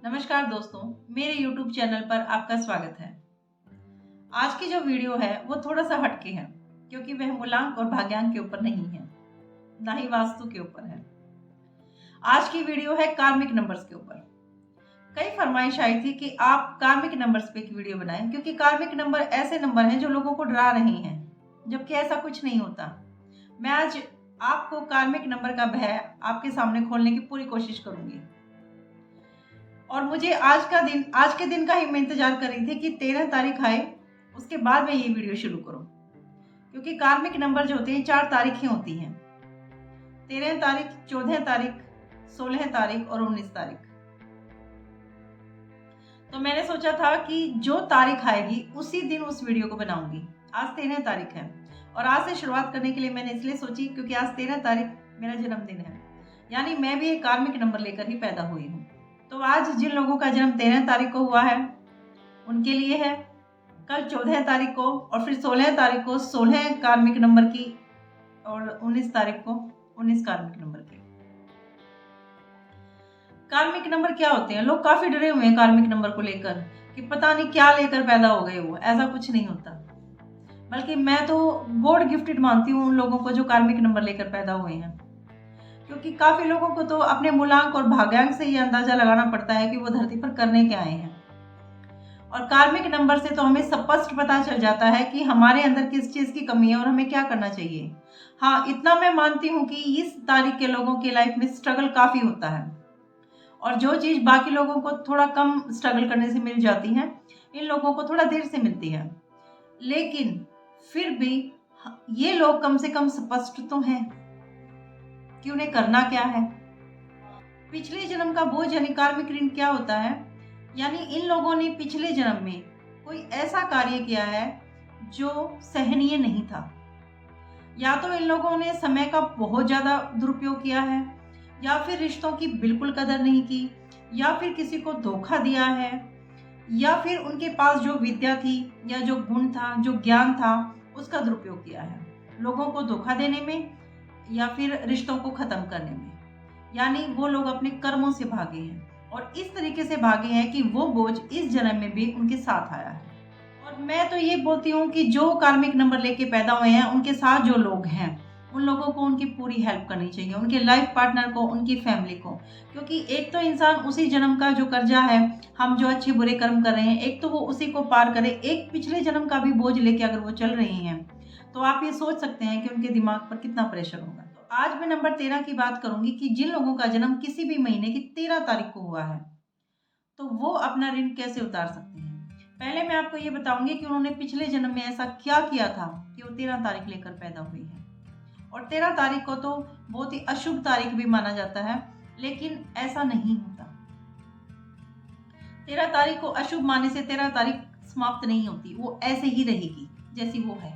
नमस्कार दोस्तों, मेरे YouTube चैनल पर आपका स्वागत है। आज की जो वीडियो है वो थोड़ा सा हटके है क्योंकि वह मूलांक और भाग्यांक के ऊपर नहीं है, ना ही वास्तु के ऊपर है। आज की वीडियो है कार्मिक नंबर्स के ऊपर। कई फरमाइश आई थी कि आप कार्मिक नंबर्स पे एक वीडियो बनाएं क्योंकि कार्मिक नंबर ऐसे नंबर हैं जो लोगों को डरा रहे हैं, जबकि ऐसा कुछ नहीं होता। मैं आज आपको कार्मिक नंबर का भय आपके सामने खोलने की पूरी कोशिश करूंगी। और मुझे आज के दिन का ही मैं इंतजार कर रही थी कि 13 तारीख आए, उसके बाद मैं ये वीडियो शुरू करूं, क्योंकि कार्मिक नंबर जो होते हैं 4 तारीखें होती हैं। 13 तारीख, 14 तारीख, 16 तारीख और 19 तारीख। तो मैंने सोचा था कि जो तारीख आएगी उसी दिन उस वीडियो को बनाऊंगी। आज 13 तारीख है और आज से शुरुआत करने के लिए मैंने इसलिए सोची क्योंकि आज 13 तारीख मेरा जन्मदिन है, यानी मैं भी एक कार्मिक नंबर लेकर ही पैदा हुई हूँ। तो आज जिन लोगों का जन्म 13 तारीख को हुआ है उनके लिए है, कल 14 तारीख को और फिर 16 तारीख को 16 कार्मिक नंबर की और 19 तारीख को 19 कार्मिक नंबर की। कार्मिक नंबर क्या होते हैं? लोग काफी डरे हुए हैं कार्मिक नंबर को लेकर कि पता नहीं क्या लेकर पैदा हो गए वो। ऐसा कुछ नहीं होता, बल्कि मैं तो गॉड गिफ्टेड मानती हूँ उन लोगों को जो कार्मिक नंबर लेकर पैदा हुए हैं, क्योंकि काफी लोगों को तो अपने मूलांक और भाग्यांक से ये अंदाजा लगाना पड़ता है कि वो धरती पर करने क्या आए हैं। और कार्मिक नंबर से तो हमें स्पष्ट पता चल जाता है कि हमारे अंदर किस चीज की कमी है और हमें क्या करना चाहिए। हाँ, इतना मैं मानती हूँ कि इस तारीख के लोगों के लाइफ में स्ट्रगल काफी होता है और जो चीज बाकी लोगों को थोड़ा कम स्ट्रगल करने से मिल जाती है, इन लोगों को थोड़ा देर से मिलती है। लेकिन फिर भी ये लोग कम से कम स्पष्ट तो हैं कि उन्हें करना क्या है। पिछले जन्म का बोझ यानी कार्मिक ऋण क्या होता है? यानी इन लोगों ने पिछले जन्म में कोई ऐसा कार्य किया है जो सहनीय नहीं था, या तो इन लोगों ने समय का बहुत ज्यादा दुरुपयोग किया है, या फिर रिश्तों की बिल्कुल कदर नहीं की, या फिर किसी को धोखा दिया है, या फिर उनके पास जो विद्या थी या जो गुण था, जो ज्ञान था, उसका दुरुपयोग किया है लोगों को धोखा देने में या फिर रिश्तों को खत्म करने में। यानी वो लोग अपने कर्मों से भागे हैं और इस तरीके से भागे हैं कि वो बोझ इस जन्म में भी उनके साथ आया है। और मैं तो ये बोलती हूँ कि जो कार्मिक नंबर लेके पैदा हुए हैं उनके साथ जो लोग हैं उन लोगों को उनकी पूरी हेल्प करनी चाहिए, उनके लाइफ पार्टनर को, उनकी फैमिली को। क्योंकि एक तो इंसान उसी जन्म का जो कर्जा है, हम जो अच्छे बुरे कर्म कर रहे हैं, एक तो वो उसी को पार करे, एक पिछले जन्म का भी बोझ लेके अगर वो चल रही हैं तो आप ये सोच सकते हैं कि उनके दिमाग पर कितना प्रेशर होगा। तो आज मैं नंबर 13 की बात करूंगी कि जिन लोगों का जन्म किसी भी महीने की 13 तारीख को हुआ है तो वो अपना ऋण कैसे उतार सकते हैं। पहले मैं आपको ये बताऊंगी कि उन्होंने पिछले जन्म में ऐसा क्या किया था कि वो 13 तारीख लेकर पैदा हुई है। और 13 तारीख को तो बहुत ही अशुभ तारीख भी माना जाता है, लेकिन ऐसा नहीं होता। 13 तारीख को अशुभ मानने से 13 तारीख समाप्त नहीं होती, वो ऐसे ही रहेगी जैसी वो है।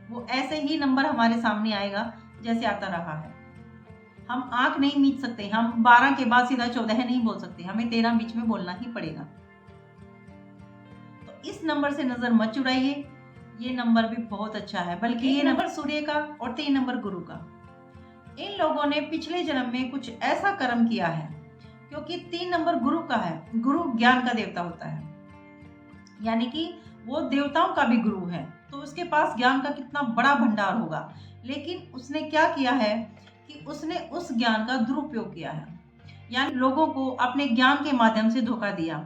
वो ऐसे ही नंबर हमारे सामने आएगा जैसे आता रहा है। हम आंख नहीं मीच सकते, हम 12 के बाद सीधा 14 नहीं बोल सकते, हमें 13 बीच में बोलना ही पड़ेगा। तो इस नंबर से नजर मत चुराइए, ये नंबर भी बहुत अच्छा है, बल्कि ये नंबर सूर्य का और 3 नंबर गुरु का। इन लोगों ने पिछले जन्म में कुछ ऐसा कर्म किया है, क्योंकि 3 नंबर गुरु का है। गुरु ज्ञान का देवता होता है, यानी कि वो देवताओं का भी गुरु है, तो उसके पास ज्ञान का कितना बड़ा भंडार होगा। लेकिन उसने क्या किया है कि उसने उस ज्ञान का दुरुपयोग किया है, यानी लोगों को अपने ज्ञान के माध्यम से धोखा दिया।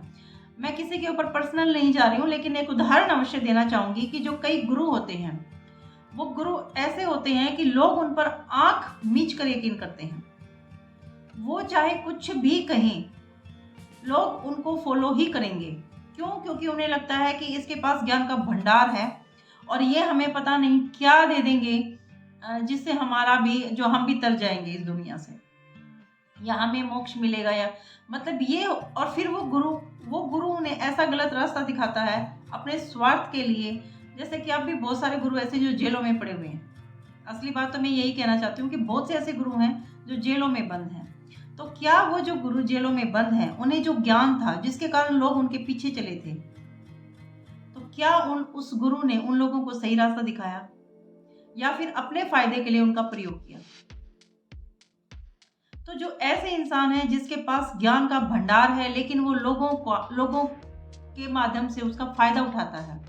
मैं किसी के ऊपर पर्सनल नहीं जा रही हूँ, लेकिन एक उदाहरण अवश्य देना चाहूंगी कि जो कई गुरु होते हैं वो गुरु ऐसे होते हैं कि लोग उन पर आंख मीच कर यकीन करते हैं। वो चाहे कुछ भी कहें, लोग उनको फॉलो ही करेंगे। क्यों? क्योंकि उन्हें लगता है कि इसके पास ज्ञान का भंडार है और ये हमें पता नहीं क्या दे देंगे, जिससे हमारा भी, जो हम भी तर जाएंगे इस दुनिया से, या हमें मोक्ष मिलेगा, या मतलब ये। और फिर वो गुरु उन्हें ऐसा गलत रास्ता दिखाता है अपने स्वार्थ के लिए। जैसे कि अब भी बहुत सारे गुरु ऐसे जो जेलों में पड़े हुए हैं। असली बात तो मैं यही कहना चाहती हूँ कि बहुत से ऐसे गुरु हैं जो जेलों में बंद हैं। तो क्या वो जो गुरु जेलों में बंद हैं, उन्हें जो ज्ञान था जिसके कारण लोग उनके पीछे चले थे, तो क्या उस गुरु ने उन लोगों को सही रास्ता दिखाया या फिर अपने फायदे के लिए उनका प्रयोग किया? तो जो ऐसे इंसान हैं जिसके पास ज्ञान का भंडार है, लेकिन वो लोगों के माध्यम से उसका फायदा उठाता है,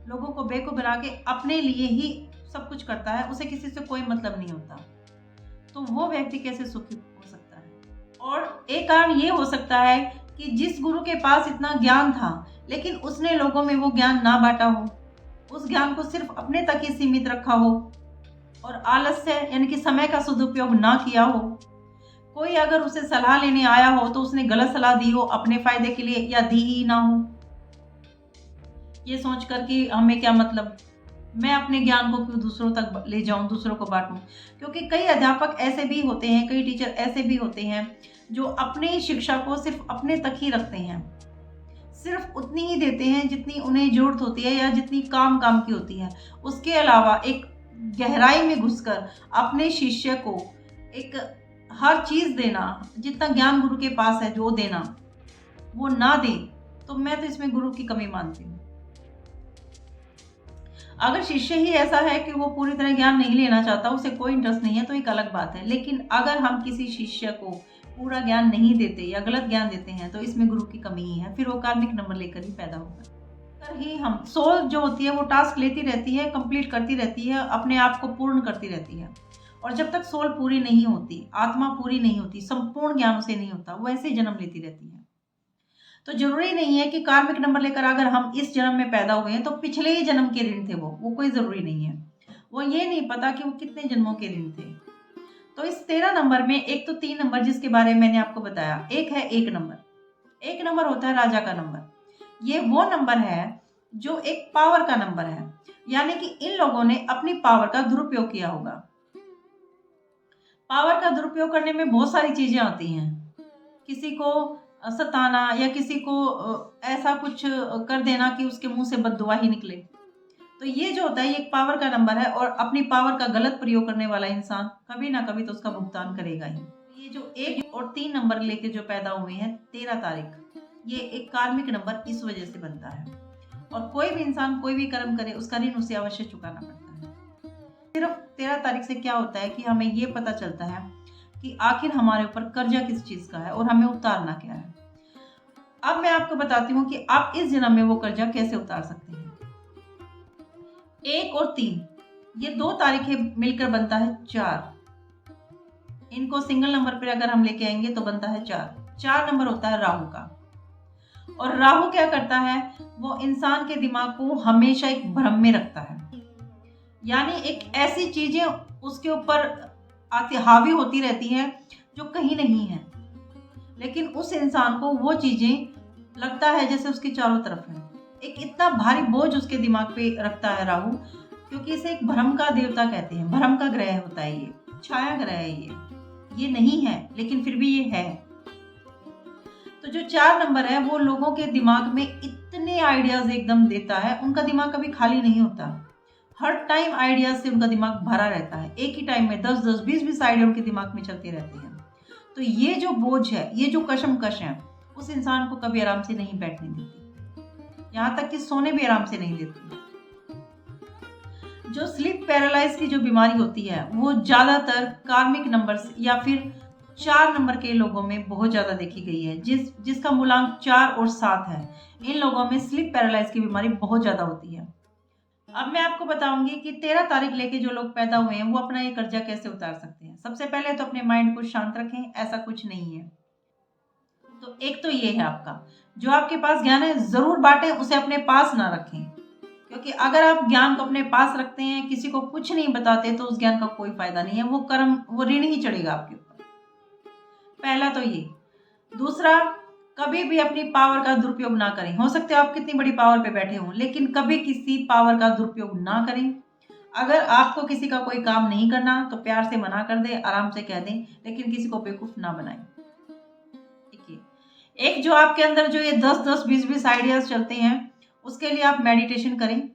लोगों को बेवकूफ बना के अपने लिए ही सब कुछ करता है, उसे किसी से कोई मतलब नहीं होता, तो वो व्यक्ति कैसे सुखी हो सकता है। और एक कारण ये हो सकता है कि जिस गुरु के पास इतना ज्ञान था, लेकिन उसने लोगों में वो ज्ञान ना बांटा हो, उस ज्ञान को सिर्फ अपने तक ही सीमित रखा हो और आलस्य यानी कि समय का सदुपयोग ना किया हो। कोई अगर उसे सलाह लेने आया हो तो उसने गलत सलाह दी हो अपने फायदे के लिए, या दी ही ना हो, ये सोच कर कि हमें क्या मतलब, मैं अपने ज्ञान को क्यों दूसरों तक ले जाऊं, दूसरों को बांटूं। क्योंकि कई अध्यापक ऐसे भी होते हैं, कई टीचर ऐसे भी होते हैं जो अपनी शिक्षा को सिर्फ अपने तक ही रखते हैं, सिर्फ उतनी ही देते हैं जितनी उन्हें जरूरत होती है या जितनी काम की होती है। उसके अलावा एक गहराई में घुसकर अपने शिष्य को एक हर चीज देना, जितना ज्ञान गुरु के पास है जो देना, वो ना दे, तो मैं तो इसमें गुरु की कमी मानती हूँ। अगर शिष्य ही ऐसा है कि वो पूरी तरह ज्ञान नहीं लेना चाहता, उसे कोई इंटरेस्ट नहीं है, तो एक अलग बात है। लेकिन अगर हम किसी शिष्य को पूरा ज्ञान नहीं देते या गलत ज्ञान देते हैं, तो इसमें गुरु की कमी ही है, फिर वो कार्मिक नंबर लेकर ही पैदा होगा। कर ही हम सोल जो होती है वो टास्क लेती रहती है, कंप्लीट करती रहती है, अपने आप को पूर्ण करती रहती है, और जब तक सोल पूरी नहीं होती, आत्मा पूरी नहीं होती, संपूर्ण ज्ञान उसे नहीं होता, वो ऐसे ही जन्म लेती रहती है। तो जरूरी नहीं है कि कार्मिक नंबर लेकर अगर हम इस जन्म में पैदा हुए हैं तो पिछले ही जन्म के ऋण थे, वो कोई जरूरी नहीं है। वो ये नहीं पता कि वो कितने जन्मों के ऋण थे। तो इस 13 नंबर में एक तो 3 नंबर जिसके बारे में मैंने आपको बताया, एक है 1 नंबर। 1 नंबर होता है राजा का नंबर। ये वो नंबर है जो एक पावर का नंबर है, यानी कि इन लोगों ने अपनी पावर का दुरुपयोग किया होगा। पावर का दुरुपयोग करने में बहुत सारी चीजें आती हैं, किसी को सताना या किसी को ऐसा कुछ कर देना कि उसके मुंह से बददुआ ही निकले। तो ये जो होता है ये एक पावर का नंबर है, और अपनी पावर का गलत प्रयोग करने वाला इंसान कभी ना कभी तो उसका भुगतान करेगा ही। ये जो 1 और 3 नंबर लेके जो पैदा हुए हैं 13 तारीख, ये एक कार्मिक नंबर इस वजह से बनता है। और कोई भी इंसान कोई भी कर्म करे उसका ऋण उसे अवश्य चुकाना पड़ता है। सिर्फ 13 तारीख से क्या होता है कि हमें ये पता चलता है कि आखिर हमारे ऊपर कर्जा किस चीज का है और हमें उतारना क्या है। अब मैं आपको बताती हूँ कि आप इस जन्म में वो कर्जा कैसे उतार सकते हैं। 1 और 3 ये 2 तारीखें मिलकर बनता है 4। इनको सिंगल नंबर पर अगर हम लेके आएंगे तो बनता है 4। 4 नंबर होता है राहु का। और राहु क्या करता है, वो इंसान के दिमाग को हमेशा एक भ्रम में रखता है, यानी एक ऐसी चीजें उसके ऊपर हावी होती रहती हैं जो कहीं नहीं है, लेकिन उस इंसान को वो चीजें लगता है जैसे उसके चारों तरफ है। एक इतना भारी बोझ उसके दिमाग पे रखता है राहु, क्योंकि इसे एक भ्रम का देवता कहते हैं, भ्रम का ग्रह होता है, ये छाया ग्रह है, ये नहीं है लेकिन फिर भी ये है। तो जो 4 नंबर है वो लोगों के दिमाग में इतने आइडियाज एकदम देता है, उनका दिमाग कभी खाली नहीं होता, हर टाइम आइडियाज से उनका दिमाग भरा रहता है। एक ही टाइम में 10-10, 20-20 आइडिया उनके दिमाग में चलते रहते हैं। तो ये जो बोझ है, ये जो कशमकश है, उस इंसान को कभी आराम से नहीं बैठने देती, यहाँ तक कि सोने भी आराम से नहीं देती। जो स्लीप पैरालाइज की जो बीमारी होती है वो ज्यादातर कार्मिक नंबर या फिर 4 नंबर के लोगों में बहुत ज्यादा देखी गई है। जिसका मूलांक 4 और 7 है, इन लोगों में स्लीप पैरालाइज की बीमारी बहुत ज्यादा होती है। अब मैं आपको बताऊंगी कि 13 तारीख लेके जो लोग पैदा हुए हैं वो अपना ये कर्जा कैसे उतार सकते हैं। सबसे पहले तो अपने माइंड को शांत रखें, ऐसा कुछ नहीं है। तो एक तो ये है आपका, जो आपके पास ज्ञान है जरूर बांटें, उसे अपने पास ना रखें, क्योंकि अगर आप ज्ञान को अपने पास रखते हैं, किसी को कुछ नहीं बताते, तो उस ज्ञान का कोई फायदा नहीं है, वो ऋण ही चढ़ेगा आपके ऊपर। पहला तो ये। दूसरा, कभी भी अपनी पावर का दुरुपयोग ना करें। हो सकता है आप कितनी बड़ी पावर पे बैठे हों, लेकिन कभी किसी पावर का दुरुपयोग ना करें। अगर आपको किसी का कोई काम नहीं करना तो प्यार से मना कर दे, आराम से कह दें, लेकिन किसी को बेवकूफ ना बनाएं। ठीक है। एक जो आपके अंदर जो ये 10-10, 20-20 आइडियाज चलते हैं, उसके लिए आप मेडिटेशन करें,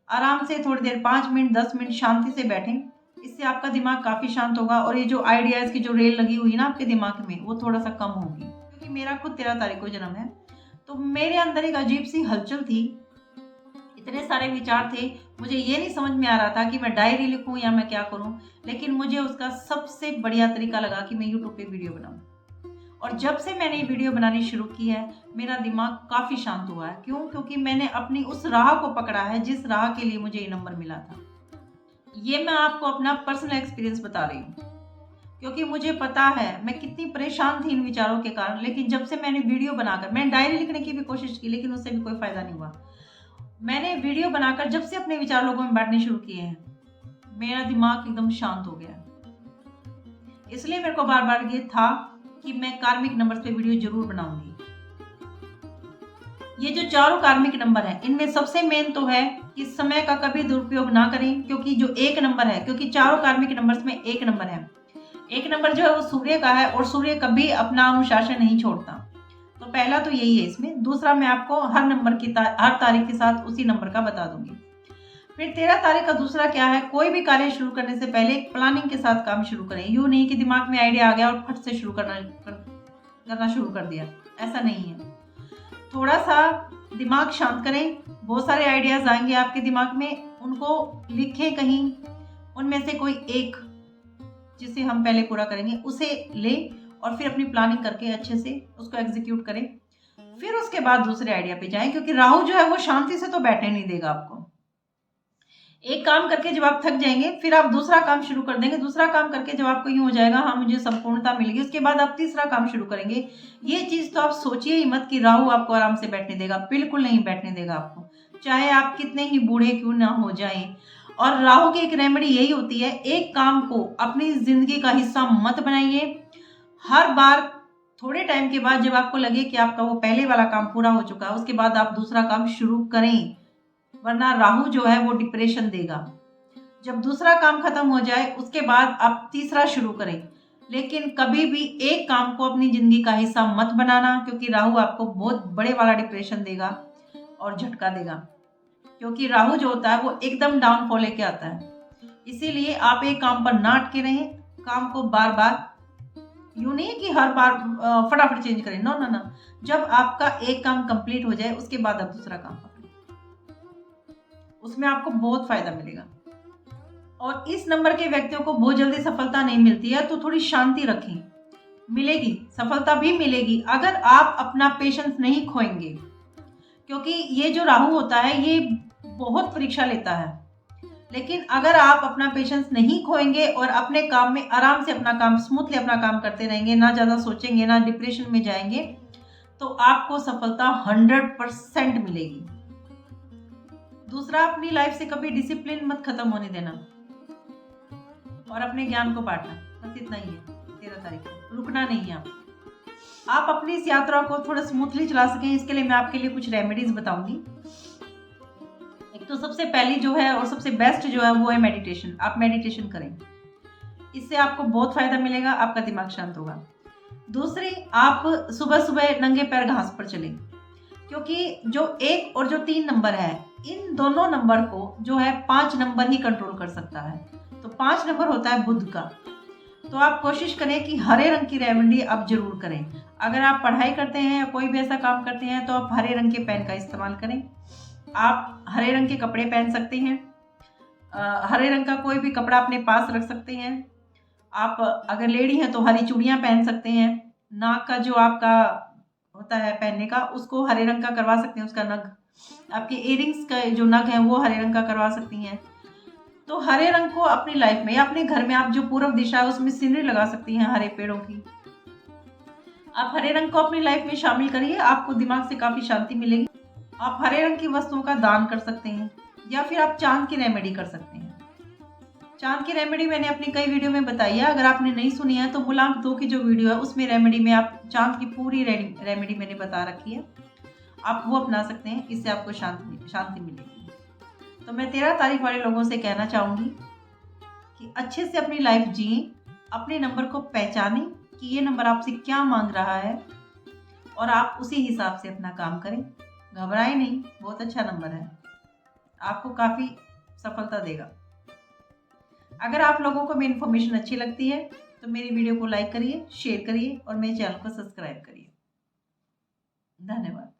आराम से थोड़ी देर 5 मिनट 10 मिनट शांति से बैठें। इससे आपका दिमाग काफी शांत होगा और ये जो आइडियाज की जो रेल लगी हुई ना आपके दिमाग में, वो थोड़ा सा कम होगी। क्योंकि मेरा खुद 13 तारीख को जन्म है, तो मेरे अंदर एक अजीब सी हलचल थी इतने सारे विचार थे, मुझे ये नहीं समझ में आ रहा था कि मैं डायरी लिखूं या मैं क्या करूं। लेकिन मुझे उसका सबसे बढ़िया तरीका लगा कि मैं यूट्यूब पे वीडियो बनाऊं। और जब से मैंने ये वीडियो बनानी शुरू की है, मेरा दिमाग काफ़ी शांत हुआ है। क्यों? क्योंकि मैंने अपनी उस राह को पकड़ा है जिस राह के लिए मुझे ये नंबर मिला था। ये मैं आपको अपना पर्सनल एक्सपीरियंस बता रही हूँ, क्योंकि मुझे पता है मैं कितनी परेशान थी इन विचारों के कारण। लेकिन जब से मैंने वीडियो बनाकर, मैंने डायरी लिखने की भी कोशिश की, लेकिन उससे भी कोई फ़ायदा नहीं हुआ। मैंने वीडियो बनाकर जब से अपने विचार लोगों में बांटने शुरू किए हैं, मेरा दिमाग एकदम शांत हो गया। इसलिए मेरे को बार बार ये था कि मैं कार्मिक नंबर्स पे वीडियो जरूर बनाऊंगी। ये जो चारों कार्मिक नंबर हैं, इनमें सबसे मेन तो है कि समय का कभी दुरुपयोग ना करें, क्योंकि जो एक नंबर है, क्योंकि चारों कार्मिक नंबर्स में एक नंबर है, एक नंबर जो है वो सूर्य का है, और सूर्य कभी अपना अनुशासन नहीं छोड़ता। तो पहला तो यही है इसमें। दूसरा, मैं आपको हर नंबर की हर तारीख के साथ उसी नंबर का बता दूंगी। फिर 13 तारीख का दूसरा क्या है, कोई भी कार्य शुरू करने से पहले एक प्लानिंग के साथ काम शुरू करें। यूं नहीं कि दिमाग में आइडिया आ गया और फट से शुरू करना शुरू कर दिया, ऐसा नहीं है। थोड़ा सा दिमाग शांत करें, बहुत सारे आइडियाज आएंगे आपके दिमाग में, उनको लिखें कहीं, उनमें से कोई एक जिसे हम पहले पूरा करेंगे उसे लें, और फिर अपनी प्लानिंग करके अच्छे से उसको एग्जीक्यूट करें। फिर उसके बाद दूसरे आइडिया पे जाएं, क्योंकि राहु जो है वो शांति से तो बैठने नहीं देगा आपको। एक काम करके जब आप थक जाएंगे, फिर आप दूसरा काम शुरू कर देंगे। दूसरा काम करके जब आपको यूं हो जाएगा हाँ मुझे संपूर्णता मिलेगी, उसके बाद आप तीसरा काम शुरू करेंगे। ये चीज तो आप सोचिए ही मत कि राहु आपको आराम से बैठने देगा, बिल्कुल नहीं बैठने देगा आपको, चाहे आप कितने ही बूढ़े क्यों ना हो जाएं। और राहु की एक रेमेडी यही होती है, एक काम को अपनी जिंदगी का हिस्सा मत बनाइए। हर बार थोड़े टाइम के बाद जब आपको लगे कि आपका वो पहले वाला काम पूरा हो चुका है, उसके बाद आप दूसरा काम शुरू करें, वरना राहु जो है वो डिप्रेशन देगा। जब दूसरा काम खत्म हो जाए उसके बाद आप तीसरा शुरू करें, लेकिन कभी भी एक काम को अपनी जिंदगी का हिस्सा मत बनाना, क्योंकि राहु आपको बहुत बड़े वाला डिप्रेशन देगा और झटका देगा। क्योंकि राहु जो होता है वो एकदम डाउनफॉल लेके आता है। इसीलिए आप एक काम पर ना अटके रहें, काम को बार बार, यूं नहीं कि हर बार फटाफट चेंज करें, नो नो नो। जब आपका एक काम कंप्लीट हो जाए उसके बाद आप दूसरा काम पकड़ें, उसमें आपको बहुत फायदा मिलेगा। और इस नंबर के व्यक्तियों को बहुत जल्दी सफलता नहीं मिलती है, तो थोड़ी शांति रखें, मिलेगी, सफलता भी मिलेगी अगर आप अपना पेशेंस नहीं खोएंगे। क्योंकि ये जो राहु होता है ये बहुत परीक्षा लेता है, लेकिन अगर आप अपना पेशेंस नहीं खोएंगे और अपने काम में आराम से अपना काम, स्मूथली अपना काम करते रहेंगे, ना ज़्यादा सोचेंगे, ना डिप्रेशन में जाएंगे, तो आपको सफलता 100% मिलेगी। दूसरा, अपनी लाइफ से कभी डिसिप्लिन मत खत्म होने देना और अपने ज्ञान को बांटना, बस इतना ही है। 13 तारीख को रुकना नहीं है आप अपनी इस यात्रा को थोड़ा स्मूथली चला सकें, इसके लिए मैं आपके लिए कुछ रेमेडीज बताऊंगी। एक तो सबसे पहली जो है और सबसे बेस्ट जो है वो है मेडिटेशन। आप मेडिटेशन करें, इससे आपको बहुत फायदा मिलेगा, आपका दिमाग शांत होगा। दूसरी, आप सुबह सुबह नंगे पैर घास पर चलें, क्योंकि जो 1 और जो 3 नंबर है, इन दोनों नंबर को जो है 5 नंबर ही कंट्रोल कर सकता है। तो 5 नंबर होता है बुध का। तो आप कोशिश करें कि हरे रंग की रेमेडी आप जरूर करें। अगर आप पढ़ाई करते हैं या कोई भी ऐसा काम करते हैं तो आप हरे रंग के पेन का इस्तेमाल करें। आप हरे रंग के कपड़े पहन सकते हैं, हरे रंग का कोई भी कपड़ा अपने पास रख सकते हैं। आप अगर लेडी हैं तो हरी चूड़ियाँ पहन सकते हैं। नाक का जो आपका होता है पहनने का, उसको हरे रंग का करवा सकते हैं, उसका नग। आपके इयरिंग्स का जो नग है वो हरे रंग का करवा सकती हैं। तो हरे रंग को अपनी लाइफ में या अपने घर में, आप जो पूर्व दिशा है उसमें सीनरी लगा सकती हैं हरे पेड़ों की। आप हरे रंग को अपनी लाइफ में शामिल करिए, आपको दिमाग से काफी शांति मिलेगी। आप हरे रंग की वस्तुओं का दान कर सकते हैं, या फिर आप चांद की रेमेडी कर सकते हैं। चांद की रेमेडी मैंने अपनी कई वीडियो में बताई है, अगर आपने नहीं सुनी है तो मूलांक 2 की जो वीडियो है उसमें रेमेडी में आप चांद की पूरी रेमेडी मैंने बता रखी है, आप वो अपना सकते हैं, इससे आपको शांति मिलेगी। तो मैं 13 तारीख वाले लोगों से कहना चाहूँगी कि अच्छे से अपनी लाइफ जिए, अपने नंबर को पहचानें कि ये नंबर आपसे क्या मांग रहा है और आप उसी हिसाब से अपना काम करें। घबराएं नहीं, बहुत अच्छा नंबर है, आपको काफ़ी सफलता देगा। अगर आप लोगों को मेरी इन्फॉर्मेशन अच्छी लगती है तो मेरी वीडियो को लाइक करिए, शेयर करिए और मेरे चैनल को सब्सक्राइब करिए। धन्यवाद।